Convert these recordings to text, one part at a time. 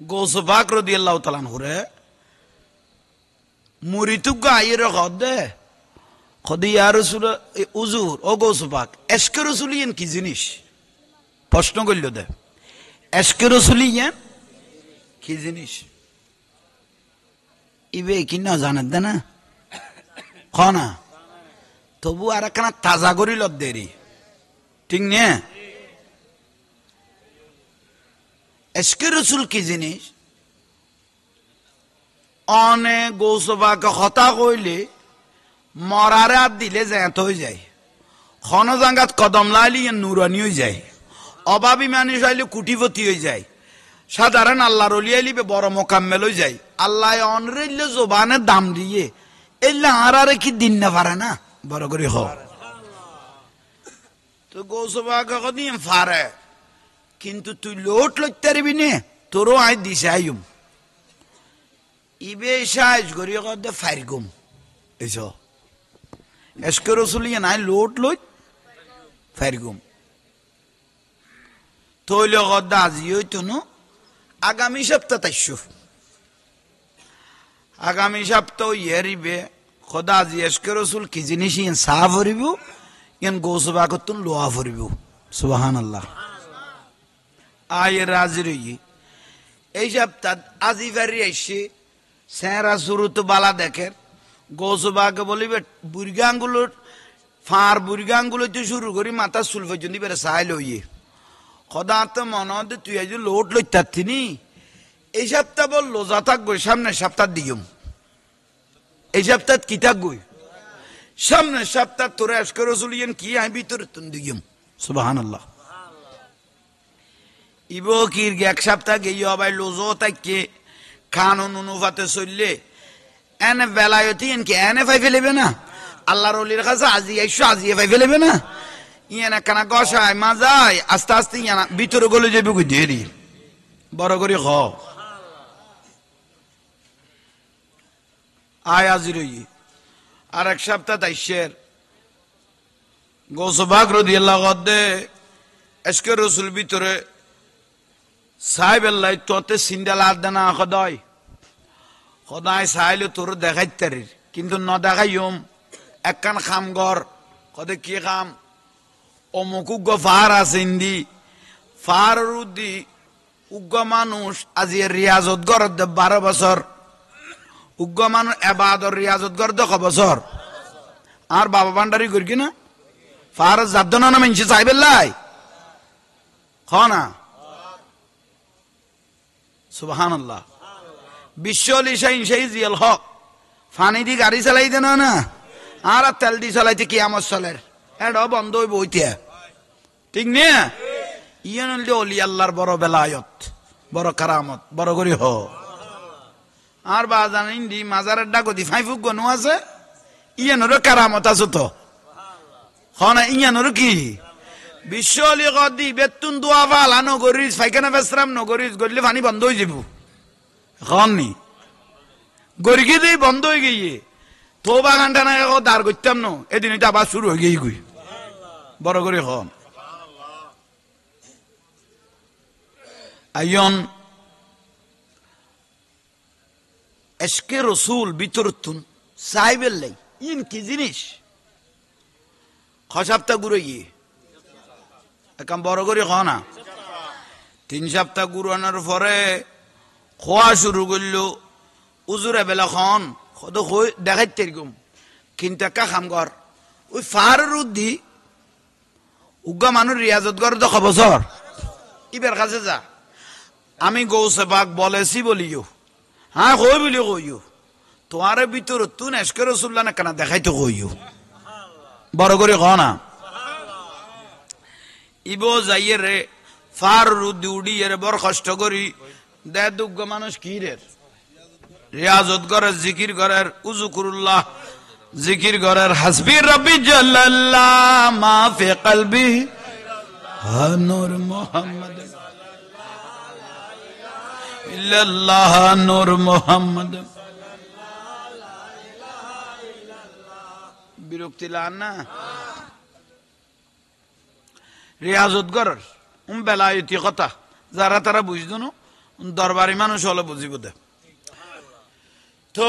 গৌস পাক রাদিয়াল্লাহু তাআলা আনহুরে মুরিতুগা আইরে খদে খদি ইয়া রাসূল হুজুর ও গৌস পাক এশকে রাসূলিয়ান কি জিনিস প্রশ্ন কইল দে এশকে রাসূলিয়ান কি জিনিস ইবে কি না জানেন না খনা তবু আর একখানা তাজা করিল দেরি ঠিক না এশকে রাসূল কি জিনিস অনে গৌসবাকে হতা কইলে মরারে আর দিলে জ্যান্ত হয়ে যায় খন জাঙ্গাত কদম লাইলি নুরানি হয়ে যায় অভাবী মানুষ আইলে কুটিপতি হয়ে যায় সাধারণ আল্লাহর ওলি আইলি বড় মোকাম্মেল হয়ে যায় আল্লাহ অনরেলে জবানের দাম দিয়ে এলে আর কি দিন না পারে না বড় করে হ তো গৌসবাকে কদিন পারে কিন্তু তুই লোট লইতে পারবি নে তোরও আই দিছে আইম ইবে সাইজ করিয়া কদে ফাইরগুম এস এশকে রাসূলিয়া নাই লোট লই ফাইরগুম তৈল কদে আজি হইতো ন আগামী সপ্তাহ তাইশো আগামী সপ্তাহ ইয়ারিবে খোদা আজি এশকে রাসূল কি জিনিস ইন সাফ হরিব ইন গৌসবা কতুন লোয়া হরিব সুবহানাল্লাহ আয় রাজির এই সপ্তাহ আজি বাড়ি আইসে সেরা শুরু তো বালা দেখেন গৌসবাকে বলিবে বুড়গাঙ্গুলোর ফার বুড়গাঙ্গুলোতে শুরু করি মাথা চুল পর্যন্ত বেড়ে চাই লইয়ে খদা তো মনে হতে তুই আজ লোট লইতারছিনি এই সপ্তাহ বললো যা থাকবই সামনের সপ্তাহ দিয়ম এই সপ্তাহ কি থাকবই সামনের সপ্তাহ তোরা এশকে রাসূলিয়ান কি আই ভিতরে তুন দিয়ম সুবহানাল্লাহ ইবো কির এক সপ্তাহ গিয়ে আবার লোজো তাকে কানুন অনুপাতে চললে এনে বেলায়তি এনকে এনে ফাই ফেলেবে না আল্লাহর ওলির কাছে আজি আইসো আজি ফাই ফেলেবে না ইয়ানা কানা গসায় মাজায় আস্তে আস্তে ইয়ানা ভিতরে গলে যাবে কই দেরি বড় করে খ আয় আজি রই আর এক সপ্তাহ তাইশের গৌস পাক রাদিয়াল্লাহু আনহু এশকে রাসূল ভিতরে সাহেব আল্লাহ তোতে সিন্ডাল আদানা খদাই খদাই সাইলে তোর দেখাইতারির কিন্তু ন দেখাইম একখান খামগর কদে কি খাম অমুক উগ্গ ফার আছে ইন্দি ফার রুদি উগ্গ মানুষ আজি রিয়াজত গড় 12 বছর উগ্গ মানুষ এবাদর রিয়াজত গড় 10 বছর আর বাবা ভান্ডারি করি কিনা ফার জাদনা না মানছে সাহেব আল্লাহ খনা সুবহানাল্লাহ বিশ্বলি শাইন জিয়াল হক ফানি দি গাড়ি চালাই দেন না আর তেল দি চালাইতে কিয়ামত চলের এড বন্ধ হইব হইতে ঠিক না ইয়ান ওলি আল্লাহর বড় বেলায়ত বড় কারামত বড় করি হ আর বাজান ইন্দি মাজারের ডাগতি ফাইফুক গনু আছে ইয়ানোর কারামত আছে তো হনা ইয়ানোর কি বিশ্বলি গদি বেতুন দোয়া ফালা নগরিস ফাইখানা বেসরাম নগরিস গড়লে পানি বন্ধ হয়ে যাব খননি গড়িয়ে দিয়ে বন্ধ হয়ে গিয়ে তো বাগানটা না দাঁড় করতাম না এদিন এটা আবার শুরু হয়ে গিয়ে গুই বড় করে খন আইন এশকে রাসূল বিতরতুন সাইবেল লাই ইন কি জিনিস খসাবতা গুরো ইয়ে একাম বড় করে খাওয়া 3 সপ্তাহ গুরানোর পরে খোয়া শুরু করলো উজুরে বেলা খন খদ দেখাইতে এরকম কিন্তু একা খাম কর ওই ফার রুদ্ধি উগ্গা মানুষ রিয়াজত কর 10 বছর ইবের কাছে যা আমি গৌসে পাক বলেছি বলিও হ্যাঁ কই বলি কইও তোমার ভিতর তুই এশকে রাসূলুল্লাহ না কেন দেখাইতে কইও বড় করে খাওয়া না ইবো যাইয়ে রে ফার রুদ্ধি উড়িয়ে রে বড় কষ্ট করি দে দুগ্গ মানুষ কি রে রিয়াজত করে জিকির করার উযুকুরুল্লাহ জিকির করার হাসবি রাব্বি জাল্লাল্লাহ মা ফি কলবি নূর মুহাম্মদ ইল্লাল্লাহ নূর মুহাম্মদ বিরক্তি লান না রিয়াজত করার বেলায়তি কথা যারা তারা বুঝতো না দরবারি মানুষ হলে বুঝিব দে তো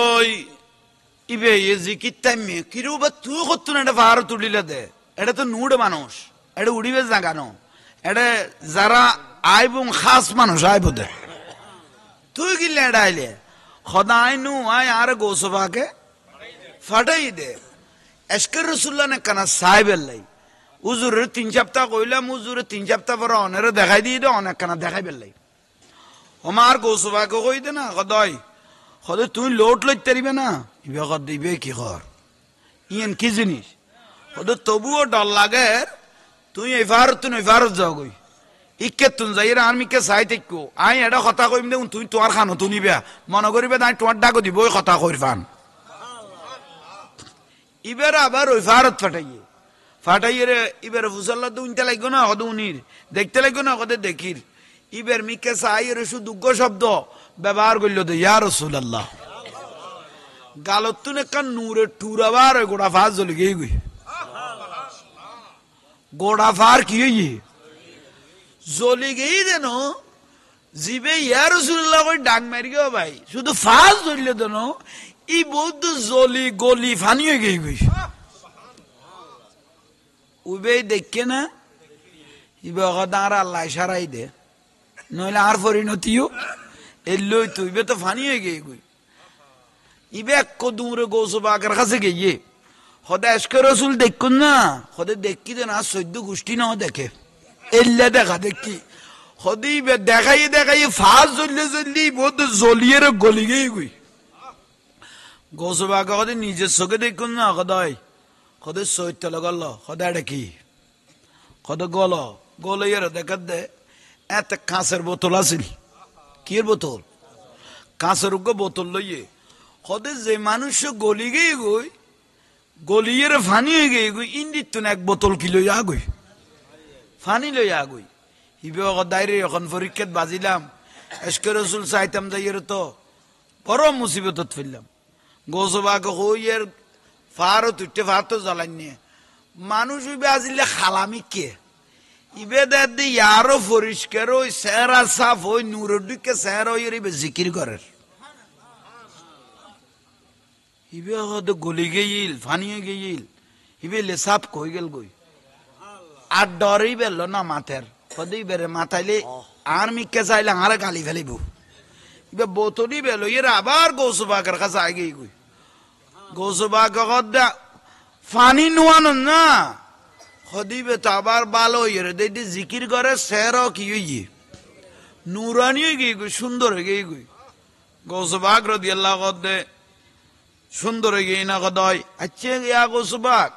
ইবে জিকির টাইমে কিরুবা তুই করতো না, এটা পাহাড় তুলিলে দে, এটা তো নুড়ে মানুষ, এটা উড়িবে জাগানো, এটা যারা আইব খাস মানুষ আইব দে, তুই কিনলে এটা আইলে সদায় নু আয় আর গোসবাকে ফাটাই দে। এসকের রসুল্লাহ নে কানা সাহেবের লাই উজুরের 3 সপ্তাহ কইলাম, উজুরে 3 সপ্তাহ পরে অনেরে দেখাই দিয়ে দে, অনেক কানা দেখাই বেলাই আমার গোসবাকে কই দে না সদয় সদয় তুই লোট লইতে পারিবে না, ইবে কর দিবে কি কর ইয়েন কি জিনিস সদয় তবুও ডর লাগে, তুই এভারত তুই এভারত যাও গই ইকে তুন যাই আর মিকে চাই থাকো আই এটা কথা কইম দে, তুই তোর খানো তুনিবে মনে করিবে তাই তোমার ডাকো দিব ওই কথা কই ফান ইবের আবার ওই ভারত ফাটাইয়ে রে ইবের ফুসাল্লা তো উনতে লাগবে না, কত উনির দেখতে লাগবে না, কত দেখির ইবের মিকে চাই রে সুদুগ্গ শব্দ ব্যবহার করল তো ইয়া রাসূলুল্লাহ গালত তুন একটা নূরে টুরাবার গোড়া ফাঁস জ্বলে গিয়ে গই গোড়া ফার কি জ্বলি গেই দেন জিবে ইয়া রাসূলুল্লাহ কই ডাক মারি গো ভাই শুধু ফাঁস ধরলে দেন ই বৌদ্ধ জলি গলি ফানি হয়ে গিয়ে গই উবে দেখে না ইবে দাঁড় আল্লাহ সারাই দে নইলে আর পরিণতিও এলই তো ইবে তো ফানি হয়ে গিয়ে গই ইবে এক দূরে গোসবাকের কাছে গিয়ে সদা এসকে রসুল দেখুন না সদে দেখি দেন আর 14 গোষ্ঠী না দেখে এল্লে দেখা দেখি সদি ইবে দেখাই ফাঁস জ্বললে বৌদ্ধ জ্বলিয়ে গলি গিয়ে গই গোসবাকে কদে নিজের চোখে দেখুন না সদায় কদে চৈত্য গল সদায় দেখি কদে গল ইয়ের দেখার দে এত কাঁচের বোতল আছিল কি বোতল কাঁচের বোতল লইয়ে কদে যে মানুষ গলি গিয়ে গই গলিয়ে ফানি হয়ে গিয়ে গই ইন্দিত এক বোতল কি লইয়া গই ফানি লইয়া গই ইবে সদায় রে এখন পরীক্ষাত বাজিলাম এসকে রসুল চাইতাম যাইয়ের তো বড় মুসিবতত ফেললাম গোসবাকে হইয়ের ফারও তুইতে ফার তো জ্বালাই নিয়ে মানুষ ইবে আজিলে খালামি কে ইবে দেখ দি ইয়ারও পরিষ্কার ওই চেহারা সাফ ওই নূরের দিকে চেহারা ওই ইবে জিকির করে ইবে হয়তো গলি গেইল ফানিয়ে গেইল ইবে লেসাপ কই গেল গই আর ডরই বেল না মাথের কদি বেরে মাথাইলে আর মিকে চাইলে আর গালি ফেলিব ইবে বোতলি বেল এর আবার গোসবাকের কাছে আগে গই গোসবাকে কদা ফানি নোয়ানো না খদিবে তো আবার ভালো ইয়ে দেখি জিকির করে সের কি হইয়ে নুরানি হয়ে গিয়ে গই সুন্দর হয়ে গিয়ে গই গোসবাক রাদিয়াল্লাহু কদে সুন্দর হয়ে গিয়ে না কদয় আচ্ছা ইয়া গোসবাক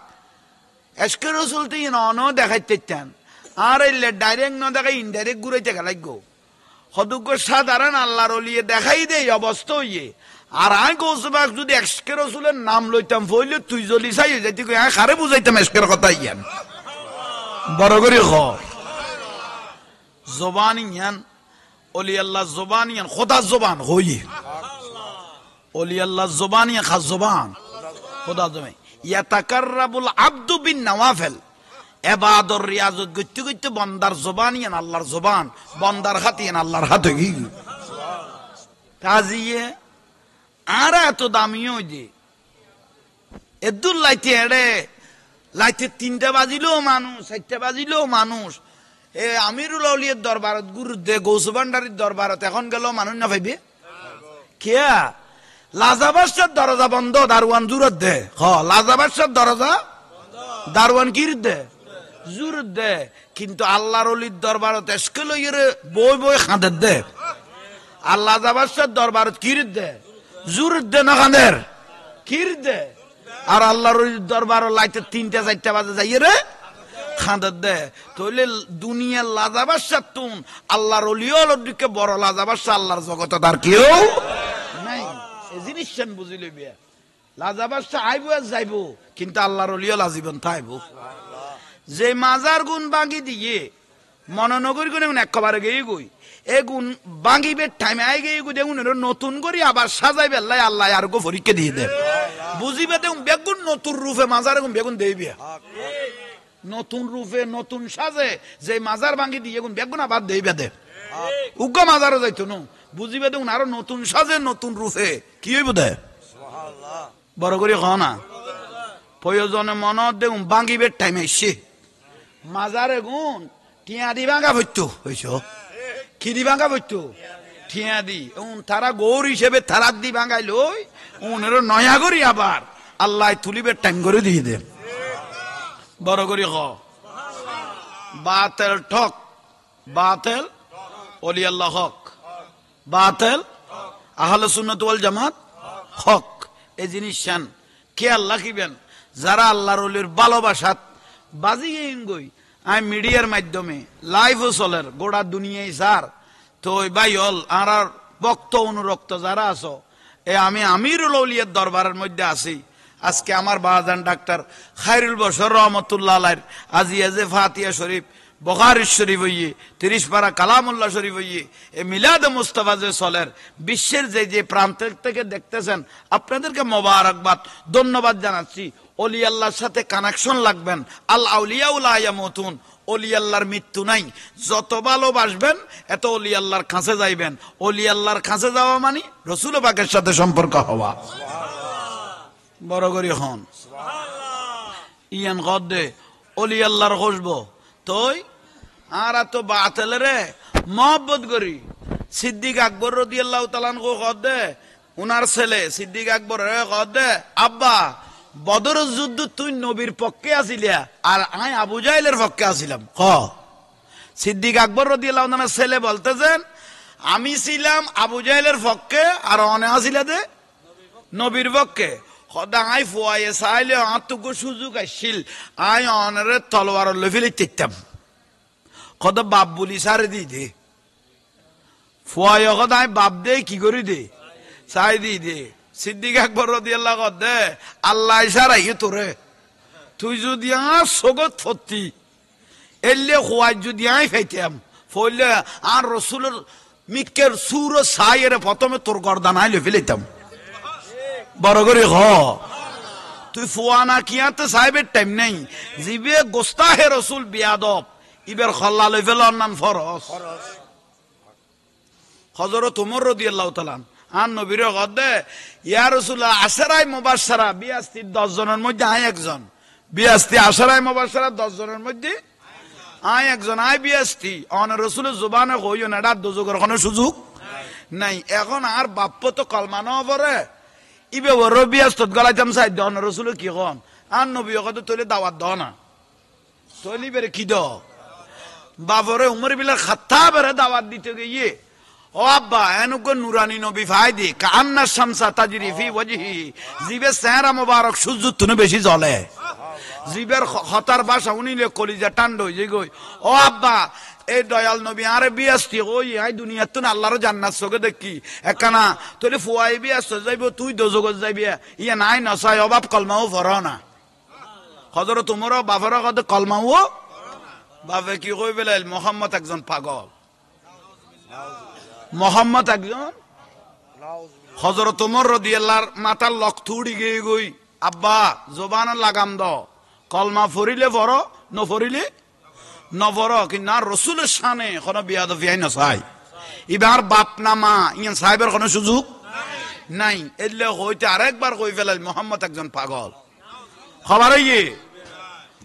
এসকে রসুল তো ইন অন দেখাইতে চান আর এলে ডাইরেক্ট না দেখাই ইনডাইরেক্ট ঘুরাইতে গেলাই গো সদুগ্য সাধারণ আল্লাহর ওলিয়ে দেখাই দে অবস্থা হইয়ে আর আই গোসবাক যদি এসকে রসুলের নাম লইতাম ফইলে তুই জলি চাই যাইতে কই আই খারে বুঝাইতাম এসকের কথা ইয়ান বড় করে খ জবান ইয়ান ওলি আল্লাহ জবান ইয়ান খোদা জবান হইয়ে ওলি আল্লাহ জবান ইয়ান খাস জবান খোদা জবান ইয়াতাকাররাবুল আব্দু বিন নওয়াফিল ইবাদর রিয়াজত গইতে গইতে বান্দার জবান ইয়ান আল্লাহর জবান বান্দার হাত ইয়ান আল্লাহর হাত হই কাজিয়ে আর এত দামিও যে এদুর লাইতে এড়ে লাইতে 3টা বাজিলেও মানুষ 4টা বাজিলেও মানুষ এ আমিরুল আউলিয়ার দরবারত গুরু দে গৌসবান্ডারির দরবারত এখন গেল মানুষ না পাইবে কেয়া লাজাবাসার দরজা বন্ধ দারওয়ান জুরত দে লাজাবাসার দরজা দারওয়ান কির দে জুরত দে কিন্তু আল্লাহর ওলির দরবারত এসকে লইয়ে বই বই খাঁদের দে আর লাজাবাসার দরবারত কির দে জুরত দে না খাঁদের কির দে আর আল্লাহর দরবার লাইতে 3টা 4টা বাজে যাইয়ে রে খাঁদের দে তাহলে দুনিয়ার লাজাবাসার তুন আল্লাহর ওলিয়র দিকে বড় লাজাবাসা আল্লাহর জগতে তার কেউ নাই এই জিনিসটা বুঝি লইবে লাজাবাসা আইব আর যাইব কিন্তু আল্লাহর ওলিয় লাজিবন থাইব যে মাজার গুণ বাগি দিয়ে মননগরী গুণ একবারে গিয়ে গই এ গুণ বাগিবে টাইমে আই গিয়ে গই দেখুন নতুন করে আবার সাজাই বেল্লাই আল্লাহ আর গো পরীক্ষা দিয়ে দেব বুঝিবে দেখুন বেগুন নতুন রূপে মাজার গুণ বেগুন দেইবে নতুন রূপে নতুন সাজে যে মাজার ভাঙ্গি দিয়ে গুণ বেগুন আবার দেইবে দে উগ্র মাজারও যাইতো নো বুঝিবে দেখুন আরো নতুন সাজে নতুন রূপে কি হইব দে বড় করে খ না প্রয়োজনে মন দেখুন বাঙ্গিবের টাইম এসছে মাজারে গুণ টিয়া দি ভাঙা ভরতো হইছ কি দি ভাঙা ভরতো ঠিয়া দি তারা গৌর হিসেবে তারার দি ভাঙাই লই উনের নয়া করি আবার আল্লাহ তুলিবের টাইম করে দিয়ে দে বড় করি খ বাতেল ঠক বাতেল ওলি আল্লাহ হক বাতেল আহলে সুন্নাত ওয়াল জামাত হক এই জিনিস শান কে আল্লাহ কিবেন যারা আল্লাহর ওলির ভালোবাসাত বাজিয়ে গই আমি মিডিয়ার মাধ্যমে লাইভও চলের গোড়া দুনিয়ায় স্যার তো ভাই হল আর ভক্ত অনুরক্ত যারা আছো এ আমি আমিরুল আউলিয়ার দরবারের মধ্যে আছি আজকে আমার বাজান ডাক্তার খায়রুল বশর রহমতুল্লাহ আলাইহির আজিয়াজে ফাতিহা শরীফ বুখারী শরীফ হইয়ে 30 পারা কালামুল্লাহ শরীফ হইয়ে এ মিলাদ মুস্তাফা যে চলের বিশ্বের যে যে প্রান্ত থেকে দেখতেছেন আপনাদেরকে মোবারকবাদ ধন্যবাদ জানাচ্ছি ওলি আল্লাহর সাথে কানেকশন লাগবেন আল আউলিয়া লা ইয়ামুতুন ওলি আল্লাহর মৃত্যু নাই যত ভালোবাসবেন এত ওলি আল্লাহর কাছে যাইবেন ওলি আল্লাহর কাছে যাওয়া মানে রাসূল পাকের সাথে সম্পর্ক হওয়া বড় করি হন ইয়ান গদে ওলি আল্লাহর খুশবু তোই আর তো বাতেল রে মহব্বত করি সিদ্দিক আকবর রাদিয়াল্লাহু তাআলা আনহু গদে উনার ছেলে সিদ্দিক আকবর রে গদে আব্বা বদরের যুদ্ধ তুই নবীর পক্ষে আসিলিয়া আর আমি আবু জাহেলের পক্ষে আসিলাম ক সিদ্দিক আকবর রাদিয়াল্লাহু তাআলার ছেলে বলতেছেন আমি ছিলাম আবু জাহেলের পক্ষে আর অনে আসিলা দে নবীর পক্ষে খদা আই ফুয়ায়ে চাইলে আত্মকো সুযোগ আসছিল আই অনরে তলোয়ার লফিলে তিকতাম খদা বাপ বলি সারে দি দে ফুয়ায়ে খদা আই বাপ দে কি করি দে চাই দি দে সিদ্দিক আকবর রাদিয়াল্লাহু আনহু দে আল্লাহ ইশারাই তোরে তুই যদি সগত ফতি এলে খুয়াই যদি আই ফাইতাম ফলে আর রাসূলের মিক্কের সুর সাইয়ের প্রথমে তোর গর্দান আইলে ফেলিতাম বড় করে হ তুই ফুয়ানা কিয়াতে সাহেবের টাইম নেই জিবে গোস্তাহে রাসূল বিয়াদব ইবের খল্লা লই ফেল নাম ফরজ হযরত ওমর রাদিয়াল্লাহু তাআলা আর নবীর গদে ইয়া রাসূলুল্লাহ আশরায়ে মুবাশশারা 82 10 জনের মধ্যে আই একজন 82 আশরায়ে মুবাশশারা 10 জনের মধ্যে আই একজন আই 82 অন রাসূলের জবানে কইও না ডাক দোজকের কোনো সুযোগ নাই এখন আর বাপ্প তো কলমা না পড়ে ইবে ওর বিয়াস্তত গলাইতাম চাই দন রাসূল কি কোন আর নবী কত তোলে দাওয়াত দাও না তোলি বেরে কি দাও বাবরে উমর বিলা খাত্তাবের দাওয়াত দিতে গিয়ে ও আব্বা এনুকো নুরানি নবী ফায়দি কান্না শামসা তাজরি ফি ওয়াজহি জিবে চেহারা মোবারক সূর্য তুনে বেশি জ্বলে জিবের খতার ভাষা উনিলে কলিজা টান্ড হয়ে গই ও আব্বা এই দয়াল নবী আরে বিয়াস্তি ওই আই দুনিয়াত তো আল্লাহর জান্নাত চোখে দেখি একখানা তোলে ফুয়াই বিয়াস্ত যাইব তুই দোজগত যাইবি ইয়া নাই নসাই অভাব কলমাও ভর না হযরত ওমর বাফর কত কলমাও বাফে কি কই বেলাল মুহাম্মদ একজন পাগল মোহাম্মদ একজন হযরত ওমর রাদিয়াল্লাহু মাথার লক্ষ উড়ি গই গই আব্বা জবান লাগাম দ কলমা ফরিলে ফর ন ফরিলে নবর কিন্তু আর রাসূলের শানে কোনো বিয়াদবি আই না চাই এবার বাপ না মা ইয়া সাহেবের কোনো সুযোগ নাই এলে হইতে আরেকবার কই ফেলাল মোহাম্মদ একজন পাগল খবর হইয়ে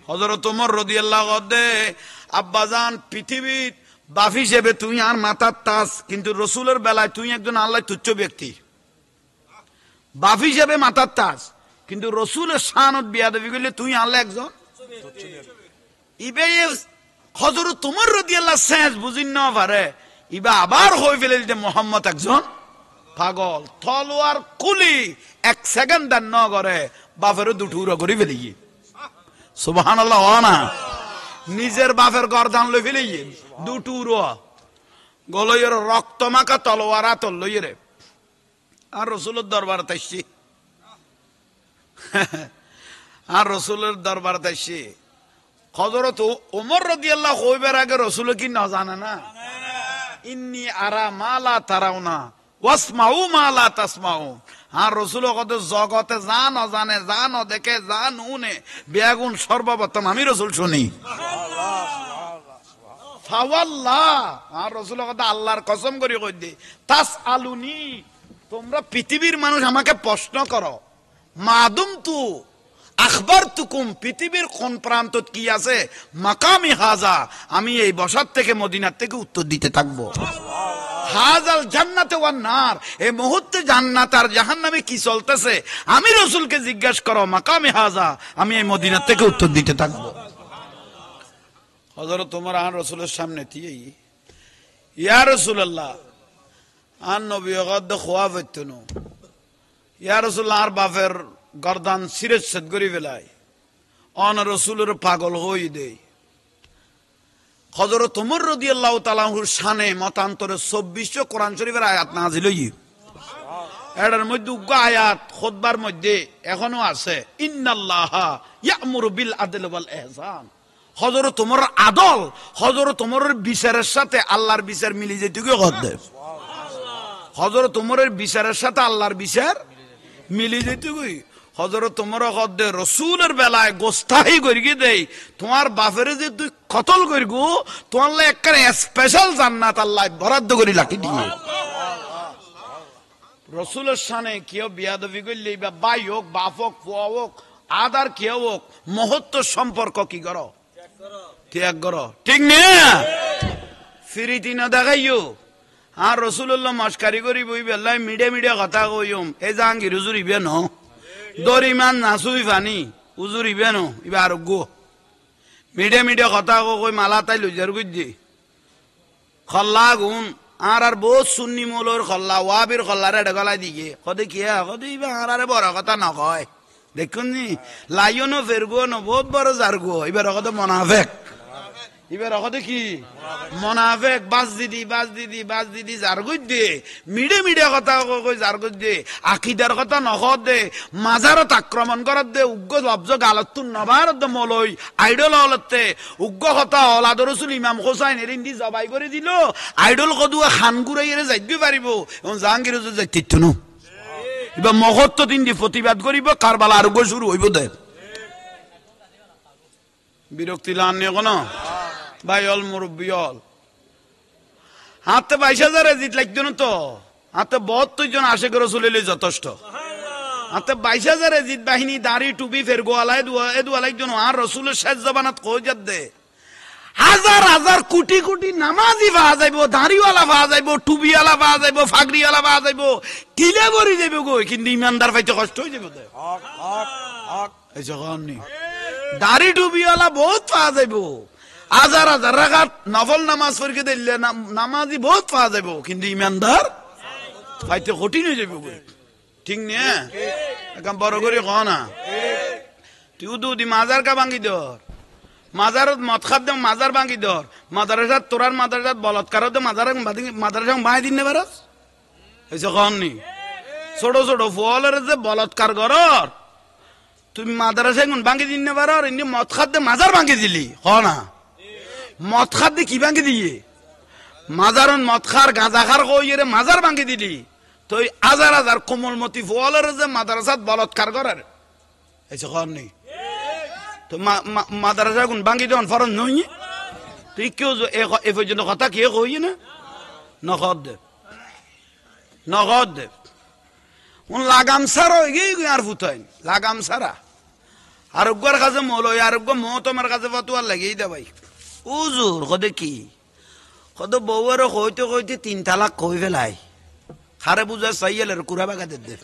হযরত ওমর রাদিয়াল্লাহু আনহু আব্বাজান পৃথিবীর বাপ হিসেবে তুই আর মাথার তাজ কিন্তু রাসূলের বেলায় তুই একজন আল্লাহ তুচ্ছ ব্যক্তি বাপ হিসেবে মাথার তাজ কিন্তু রাসূলের শানত বিয়াদবি করলে তুই আল্লাহ একজন ইবে হযরত ওমর রাদিয়াল্লাহু আনহু বুঝিন না পারে ইবা আবার হই ফেলে যে মোহাম্মদ একজন পাগল তলোয়ার কুলি এক সেকেন্ড দেন ন করে বাপের দুটুকরা করে ফেলি সুবহানাল্লাহ না নিজের বাপের গর্দান লই ফেলি দুটুকরা গলয়ের রক্ত মাখা তলোয়ার আতল লই রে আর রাসূলের দরবারে তাইছি আর রাসূলের দরবারে তাইছি হযরত ওমর রাদিয়াল্লাহু কইবার আগে রাসূল কি না জানে না ইন্নী আরা মা লা তারাউনা ওয়াসমাউ মা লা তাসমাউ আর রাসূল কত জগতে জান অজানে জান দেখে জান উনে বেগুন সর্বপ্রথম আমি রাসূল শুনি ফাওয়াল্লাহ আর রাসূলের কথা আল্লাহর কসম করে কই দে তাস আলুনি তোমরা পৃথিবীর মানুষ আমাকে প্রশ্ন করো মাদুম তু আখবারতুকুম পৃথিবীর কোন প্রান্তত কি আছে মাকামি হাজা আমি এই বসার থেকে মদিনার থেকে উত্তর দিতে থাকবো হাজাল জান্নাতে ওয়ান নার এই মুহূর্তে জান্নাত আর জাহান্নামে কি চলতেছে আমি রাসূলকে জিজ্ঞাসা করো মাকামি হাজা আমি এই মদিনার থেকে উত্তর দিতে থাকবো হযরত ওমর আর রাসূলের সামনে তিই ইয়া রাসূলুল্লাহ আর নবী গদ খোয়া হইতনো ইয়া রাসূলুল্লাহ আর বাফের গর্দান সিরেজ সেদ করি ফেলায় অন রাসূলের পাগল হই দেই হযরত ওমর রাদিয়াল্লাহু তাআলা আনহুর শানে মতান্তরে 24 কোরআন শরীফের আয়াত নাযিল হই এটার মধ্যে উগ্র আয়াত খুতবার মধ্যে এখনো আছে ইন্নাল্লাহা ইয়া'মুরু বিল আদলি ওয়াল ইহসান হযরত ওমর আদল হযরত ওমরের বিচারের সাথে আল্লাহর বিচার মিলে যেতে কি করতে হযরত ওমরের বিচারের সাথে আল্লাহর বিচার মিলে যেতে কই হযরত ওমর কদ্দে রাসূলের বেলায় গোস্তাহি করিয়ে দেই তোমার বাপেরে যে তুই কতল করিগো তোমার লাই একটা স্পেশাল জান্নাত আল্লাহ বরাদ্দ করি লাকি দিয়ে রাসূলের শানে কেউ বিয়াদবি করলে বা ভাই হোক বাপ হোক ফুয়া হোক আদার কেউ হোক মুহূর্ত সম্পর্ক কি করো ত্যাগ করো ঠিক না ফিরিতি না দেখাইও আর রাসূলুল্লাহ মস্কারি করি বই বেলায় মিডিয়া কথা কইম এই জাহাঙ্গীর হুজুর ইবে ন দরিমান নাসুই ফানি হুজুর ইবে ন ইবে আরোগ্য মিডিয়া কথা কই মালা তাই লইজার গুজি খল্লা গুণ আর বহুত সুন্নি মৌলর খল্লা ওয়াবির খল্লারে ডগলা দিকে কদে কি কদে ইবে আরে বড় কথা নকয় দেখুন নি লাইনো ফেরগো ন বহুত বড় জারগো এবার কত মুনাফিক এবার কত কি মুনাফিক বাস দিদি জারগুজ দে মিডিয়া কথা কই জারগুজ দে আকীদার কথা নখদ দে মাজারত আক্রমণ করত দে উগ্র লব্জ গালত নবারত দে মলই আইডল হলতে উগ্র কথা ওলাদ রাসূল ইমাম হোসেন এরিন্দি জবাই করে দিল আইডল কদুয়া খান গুরাইরে যাইতে পারিব এবং জাহাঙ্গীর হুজুর যাইতে ন এবার মহত্ব দিন দি প্রতিবাদ করিব কারবালা আরোগ্য শুরু হইব দে বিরক্তি লান কোন ভাই অল মুরব্বী অল হাতে 22,000 জিত লাগতো না তো হাতে 72 জন আশেক রাসূল যথেষ্ট হাতে 22,000 জিত বাহিনী দাড়ি টুপি ফের গোয়ালায় দুয়ালাই জন আর রাসূলের শেষ জবানাত কই যাত দে হাজার কোটি নামাজি পাওয়া যাইব দাড়িওয়ালা পাওয়া যাইব টুপিওয়ালা পাওয়া যাইব ফাগড়িওয়ালা পাওয়া যাইব কিলে ভরি যাইব গো কিন্তু ইমানদার পাইতে কষ্ট হয়ে যাবে এই যখন দাড়ি টুপিওয়ালা বহুত পাওয়া যাইব হাজার রাকাত নফল নামাজ পড়ে দিলে নামাজি বহুত পাওয়া যাইব কিন্তু ইমানদার পাইতে কঠিন হয়ে যাবে গো ঠিক না এখন বড় করে কহ না তুই মাজার কা ভাঙ্গি দর মাজারত মদ খাদ দে মাজার ভাঙ্গি দর মাদারাসাত তোরার মাদারাসাত বলৎকার দে মাদারাসা বাই দিন নে বারস এসে কন নি ছোট ফুলের যে বলৎকার করর তুমি মাদারাসায় গুণ ভাঙ্গি দিন নে বারর এমনি মদ খাদ দে মাজার ভাঙ্গি দিলি হ না মদ খাদ দে কি ভাঙ্গি দিয়ে মাজারন মদ খার গাঁজা খার কইরে মাজার ভাঙ্গি দিলি তো হাজার কোমলমতি ফুলের যে মাদারাসাত বলৎকার করার এসে কন নি তো মাদ্রাসা গুণ ভাঙ্গি দেওয়ান ফরজ নই তুই কেউ এ পর্যন্ত কথা কে কই না নগদ দে লাগাম সারা আর ফুটাইন লাগাম সারা আরোগ্যর কাছে মল আরোগ্য মহতমের কাছে ফতুয়া লাগিয়ে দে ভাই উজুর কদে কি কত বউয়ের কইতে 3 তালাক কই ফেলাই খারে বুঝা চাইয়েলের কুড়া বাগাতে দে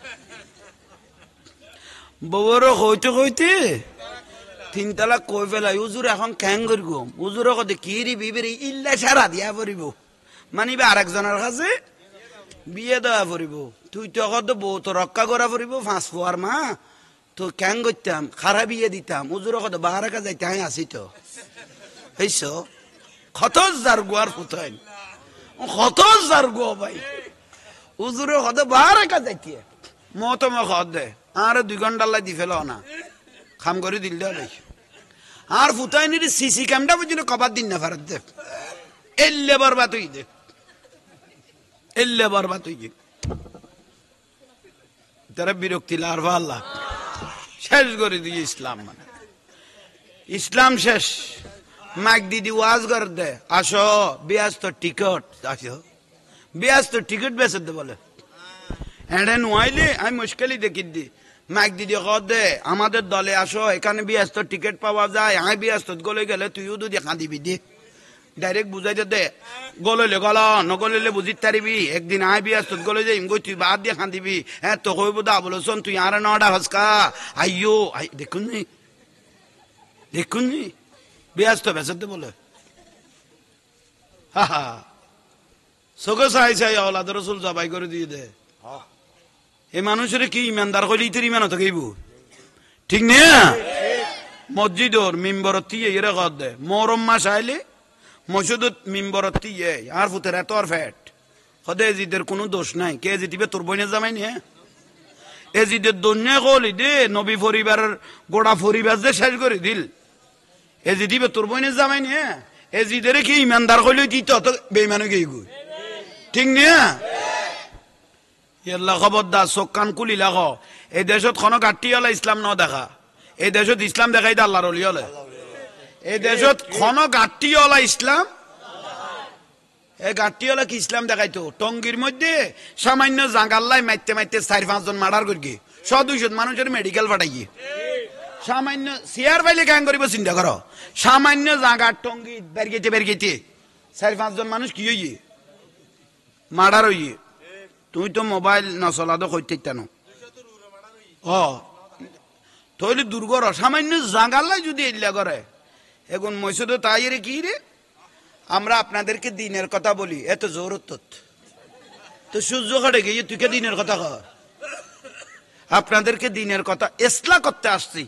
বউয়ের কইতে 3 তালাক কই ফেলাই হুজুর এখন ক্যাং করব হুজুর কদে কি রি বিবিরি ইল্লা সারা দিয়া পড়িব মানিবে আরেকজনের কাছে বিয়ে দেওয়া পড়িব তুই তো কত বউ তো রক্ষা করা পড়িব 5 ফুয়ার মা তো ক্যাং করতাম খারা বিয়ে দিতাম হুজুর কত বাহারাকা যাইতে আমি আসি তো হইছ কত জার গোয়ার ফুটাইন কত জার গো ভাই হুজুর কত বাহারাকা যাইতে মত মে খদ দে আর 2 ঘন্টা লাই দি ফেলো না খাম করে দিল দে আর ফুটাইনির সিসি ক্যামেরা পর্যন্ত কবার দিন না ফারত দে এল্লে বরবাদ হই দে এল্লে বরবাদ হই গে তারা বিরক্তি লার আল্লাহ শেষ করে দিয়ে ইসলাম মানে ইসলাম শেষ মাইক দিদি ওয়াজ কর দে, আসো ব্যস্ত টিকট, আসো ব্যস্ত টিকট বেচে দে বলে। এড়ে নোয়াইলে আমি মুশকিলই দেখি দি মাইক দিদি কর দে আমাদের দলে আসো, এখানে ব্যস্ত টিকিট পাওয়া যায়। আমি ব্যস্ত গলে গেলে তুইও তো দেখা দিবি দি, ডাইরেক্ট বুঝাই দে গললে গল নগললে বুঝি তারিবি। একদিন আই ব্যস্ত গলে যাই গই তুই বাদ দিয়ে খান্দিবি। হ্যাঁ তো কইব দা বলছন তুই আর নডা হসকা আইয়ো আই দেখুন নি দেখুন নি ব্যস্ত বেসতে বলে। হা হা সগো চাই চাই আওলাদ রসুল জবাই করে দিয়ে দে। এই মানুষের কি ইমানদার কইলে ইতের ইমান হতে গইব, ঠিক না? মসজিদর মিম্বরতি এরা কর দে মরম মাস আইলে মসজিদত মিম্বরতি আর ফুতের এত আর ফ্যাট হদে এজিদের কোনো দোষ নাই। কে জিতিবে তোর বইনের জামাই নিয়ে এজিদের দন্যা কলি দে নবী পরিবারের গোড়া পরিবার যে শেষ করে দিল। এজি দিবে তোর বইনের জামাই নিয়ে এজিদের কি ইমানদার কইলে দিত অত বেইমান গেই গই, ঠিক না? ইয়াল্লা খবরদার চোখ কান কুলি লাগ। এই দেশত কোনো গাঠি হলে ইসলাম ন দেখা, এই দেশত ইসলাম দেখাই দে আল্লাহর ওলি হলে। এই দেশত কোনো গাঠি হলা ইসলাম, এই গাঠি হলে কি ইসলাম দেখাইতো? টঙ্গির মধ্যে সামান্য জাঙ্গাল্লাই মাইতে মাইতে 4-5 জন মার্ডার করি 100-200 মানুষের মেডিকেল পাঠাই। সামান্য চেয়ার পাইলে কেন করিব চিন্তা করো। সামান্য জাগার টঙ্গি বেরগেতে 4-5 জন মানুষ কি হইয়ে মার্ডার হইয়ে। তুই তো মোবাইল নচলাদ কইতে ন তৈলে দুর্গর সামান্য জাগাল্লাই যদি এল্লা করে এখন মসজিদে তাই রে কি রে। আমরা আপনাদেরকে দিনের কথা বলি এত জোর তো সূর্য কাটে গিয়ে তুই কে দিনের কথা কর। আপনাদেরকে দিনের কথা এসলা করতে আসছি,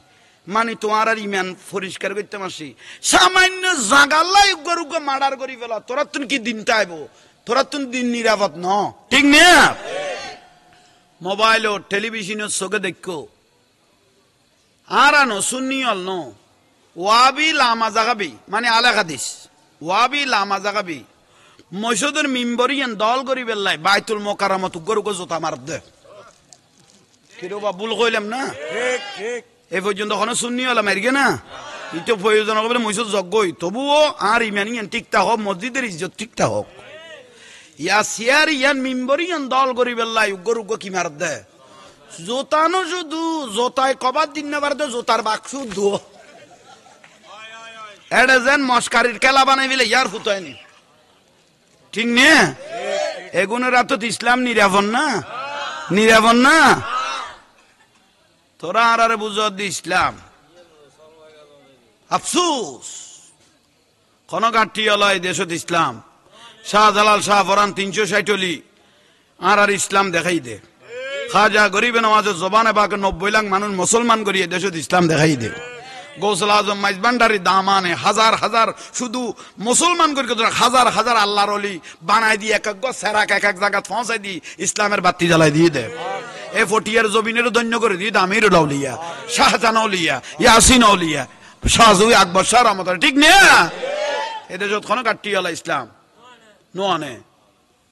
মানে তোমার আর ইমান পরিষ্কার করতে আসছি। সামান্য জাগাল্লাই গরুকে মার্ডার করি ফেলা, তোরা তুমি কি দিনটা আইব? তোরা তুমি দিন নিরাপদ ন, ঠিক না? মোবাইল ও টেলিভিশনের চোখে দেখো আর আনো সুন্নি অল ন ওয়াবি লামা জাগাবি মানে আলা হাদিস ওয়াবি লামা জাগাবি মসজিদের মিম্বরিয়ান দল করি বেল্লাই বাইতুল মোকাররমত গরুকে জোতা মার দে। কিরবা ভুল কইলাম না? ঠিক ঠিক এই পর্যন্ত কোনো সুন্নি হলাম এরগে না ইতো প্রয়োজন হবে মসজিদ যজ্ঞই, তবুও আর ইমানিয়ান ঠিকটা হোক, মসজিদের ইজ্জত ঠিকটা হোক। ইয়া সিয়ার ইয়ান মিম্বরিয়ান দল করি বেল্লাই গরুকে কি মার দে জোতানো শুধু জোতায় কবার দিন না পারতো জোতার বাক্স ধুয়ো এটা যেন মস্কারির খেলা বানাই ফেলে ইয়ার ফুতায়নি, ঠিক না? এগুনের তো ইসলাম নিরাপন না, নিরাপন না। তোরা আর বুঝত দি ইসলাম আফসুস কোন গাঠি হলাই দেশত ইসলাম। শাহজালাল শাহ ফরান 360 আর ইসলাম দেখাই দে। খাজা গরিবে নওয়াজের জবানে বাকে 90 লাখ মানুষ মুসলমান করিয়ে দেশত ইসলাম দেখাই দে। গৌসুল আজম মাইজবান্ডারি দামানে হাজার হাজার শুধু মুসলমান করে হাজার হাজার আল্লাহর ওলি বানাই দিয়ে এক এক সেরাক এক এক জায়গা পৌঁছাই দি ইসলামের বাতি জ্বালাই দিয়ে দে। এ ফটিয়ার জমিনের ধন্য করে দিয়ে আমির উলিয়া শাহজাহান উলিয়া ইয়াসিন উলিয়া শাহজুই আকবর শাহ রহমত, ঠিক না? এদের যত কোনো কাটটি ইসলাম নোয়ানে